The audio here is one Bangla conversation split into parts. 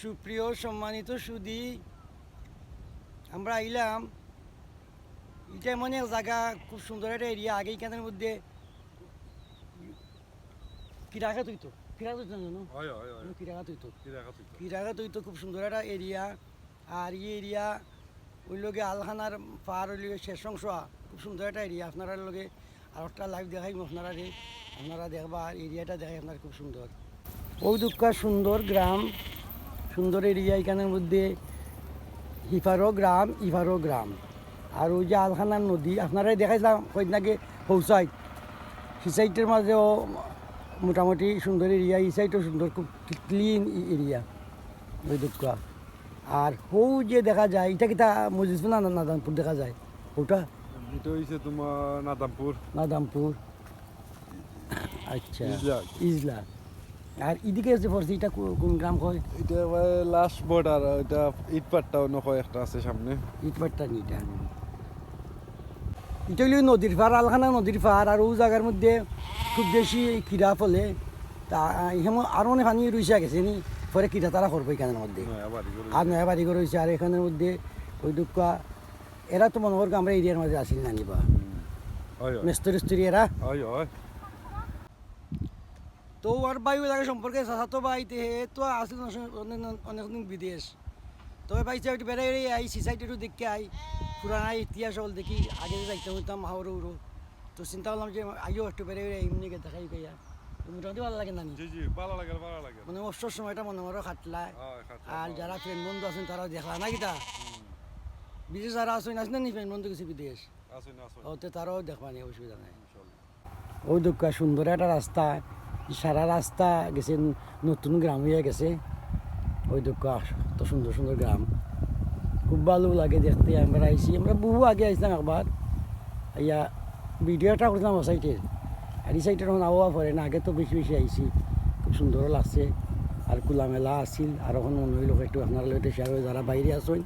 সুপ্রিয় সম্মানিত সুধী, আমরা আইলাম এটা এমন এক জায়গা, খুব সুন্দর একটা এরিয়া। আগে এখানের মধ্যে কিরাঘাত হইতো, কিরাঘাত হইতো না জানো? কিরাঘাত হইতো, কিরাঘাত হইতো। খুব সুন্দর একটা এরিয়া। আর এই এরিয়া ওই লগে আলখানার পার ওই লগে শেষ অংশ, খুব সুন্দর একটা এরিয়া। আপনারা লগে আর একটা লাইভ দেখাই আপনারা দেখবা। আর এরিয়াটা দেখাই আপনার খুব সুন্দর। ওই দুঃখা সুন্দর গ্রাম, সুন্দর এরিয়া। এখানের মধ্যে ইফারও গ্রাম, ইফারও গ্রাম। আর ওই যে আলখানার নদী আপনারাই দেখাইছিলাম কয়েকদিন পৌঁছাই। সি সাইডের মাঝেও মোটামুটি সুন্দর এরিয়া, এই সাইডও সুন্দর, খুব ক্লিন এরিয়া ওই দুঃখা। আর হৌ যে দেখা যায় এটা কিতা মজিদপুর না নাদামপুর দেখা যায়, ওটা এটা হইছে তোমার নাদামপুর। নাদামপুর, আচ্ছা, ইজলা। আর এদিকে যে পড়ছে এটা কোন গ্রাম কয়? এটা লাস্ট বর্ডার, এটা ইটপাট্টা অন্য একটা আছে সামনে। ইটপাট্টা নি এটা, এটা হইল নদীর পার, আলখানা নদীর পার। আর ও জায়গার মধ্যে খুব বেশি কিরা ফলে তা হেমন আরও অনেক পানি রয়েছে গেছে নি, পরে কিরা তারা করবো এখানের মধ্যে। আর নয়া বাড়িঘর রয়েছে। আর এখানের মধ্যে ওই দুঃখা এরা তো মনে করবো আমরা এরিয়ার মাঝে আসিল না নিবা মেস্তরি এরা। তো আর ভাই ওই জায়গা সম্পর্কে তো ভাই তো আসলে অনেকদিন বিদেশ। তবে ভাই একটু বেড়ে আই সিসাইটি একটু দেখে আই, পুরানা ইতিহাস হল দেখি। আগে যে যাইতাম হইতাম হাওড় উড়ো, তো চিন্তা করলাম যে আইও একটু বেড়ে এমনি দেখাই গিয়া। তো মোটামুটি ভালো লাগে না, মানে অবসর সময়টা মনে মনে খাটলা। আর যারা ফ্রেন্ড বন্ধু আছেন তারাও দেখলা না কিতা, বিদেশ যারা আসেন আসেন নি ফ্রেন্ড বন্ধু কিছু বিদেশ, ওতে তারাও দেখবা নি, অসুবিধা নাই। ওই দুঃখা সুন্দর একটা রাস্তা, সারা রাস্তা গেছে নতুন গ্রাম হয়ে গেছে। ওই দুঃখা তো সুন্দর সুন্দর গ্রাম, খুব ভালো লাগে দেখতে। আমরা আইসি, আমরা বহু আগে আইসলাম একবার, ইয়া ভিডিওটা করছিলাম ও সাইটের। আর এই সাইটের এখন আবহাওয়া পড়ে না, আগে তো বেশি বেশি আইসি, খুব সুন্দরও লাগছে। আর খোলামেলা আসিল। আর এখন মনে হইল একটু আপনার লোক শেয়ার হয়ে, যারা বাইরে আসেন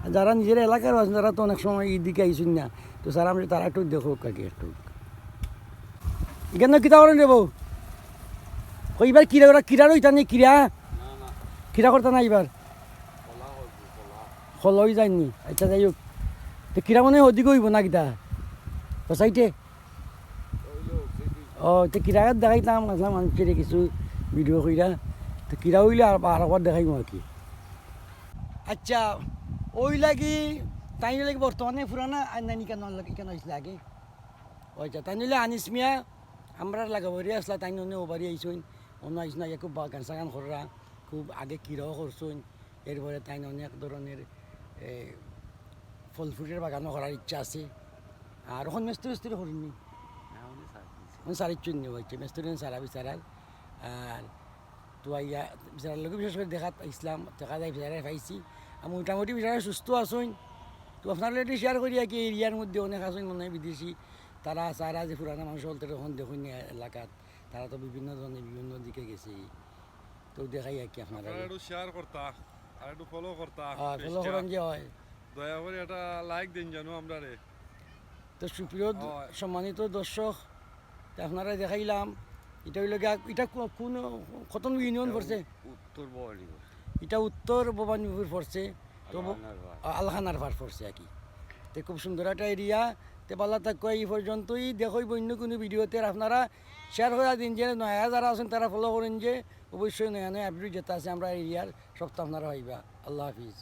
আর যারা নিজের এলাকার আছেন তারা তো অনেক সময় এইদিকে আইসুন না, তো স্যার আমি তারা একটু দেখো কাকি একটু এখানে কিতা করেন দেবো। এইবার কিরা ওরা কিরা রইতা নেই, কিরা করতা না এইবার হলই যায়নি। আচ্ছা যাই হোক, তো কিরা মনে অধিক হইব না কিতা সাইটে। ও তো কিরা দেখাইতাম আসলাম মানুষের কিছু ভিডিও কইরা, তো কিরা হইলে আর একবার দেখাইব আর কি। আচ্ছা ওই লাগি তাই লাগি বর্তমানে পুরানা নানি কেন কেন আসলে আগে। আচ্ছা তাই নিলে আনিস মিয়া আমরা লাগাবাড়ি আসলা, তাই অন্য ওবারি আইসইন, অন্য আইস না খুব বাগান সাগান করা, খুব আগে কিরাও করছইন। এরপরে তাই অনেক ধরনের ফল ফ্রুটের বাগানও করার ইচ্ছা আছে। আর এখন মেস্তরি করিনি, সারিচ্ছুন হচ্ছে মেস্তরি সারা বিচারার। আর তো ইয়া বিচারার লোক বিশেষ করে দেখা ইসলাম দেখা যায়, বিচারায় পাইছি। আর মোটামুটি বিচারায় সুস্থ আসইন। তো আপনার এটি শেয়ার করি আর কি, এরিয়ার মধ্যে অনেক আসইন মনে হয় বিদেশি, তারা সারা যে পুরানা মানুষ হল তখন দেখুন এলাকাত, তারা তো বিভিন্ন ধরনের বিভিন্ন দিকে গেছে, তো দেখাই আর কি। আপনারা শেয়ার করতা আর একটু ফলো করতা, ফলো করেন যে হয়, দয়া করে একটা লাইক দেন জানো আমরা রে। তো সুপ্রিয় সম্মানিত দর্শক, আপনারা দেখাইলাম এটা হইল এটা কোন কত ইউনিয়ন পড়ছে? উত্তর ভবানীপুর। এটা উত্তর ভবানীপুর পড়ছে, তো আলখানার ভার পড়ছে আর কি। তো খুব সুন্দর একটা এরিয়া। তো পাল্লা থাক এই পর্যন্তই, দেখই অন্য কোনো ভিডিওতে। আপনারা শেয়ার করে দিন যে নয়া যারা আছেন তারা ফলো করেন, যে অবশ্যই নয়া নয়া আপডেট যেটা আছে আমরা এরিয়ার সপ্তাহ আপনারা হইবা। আল্লাহ হাফিজ।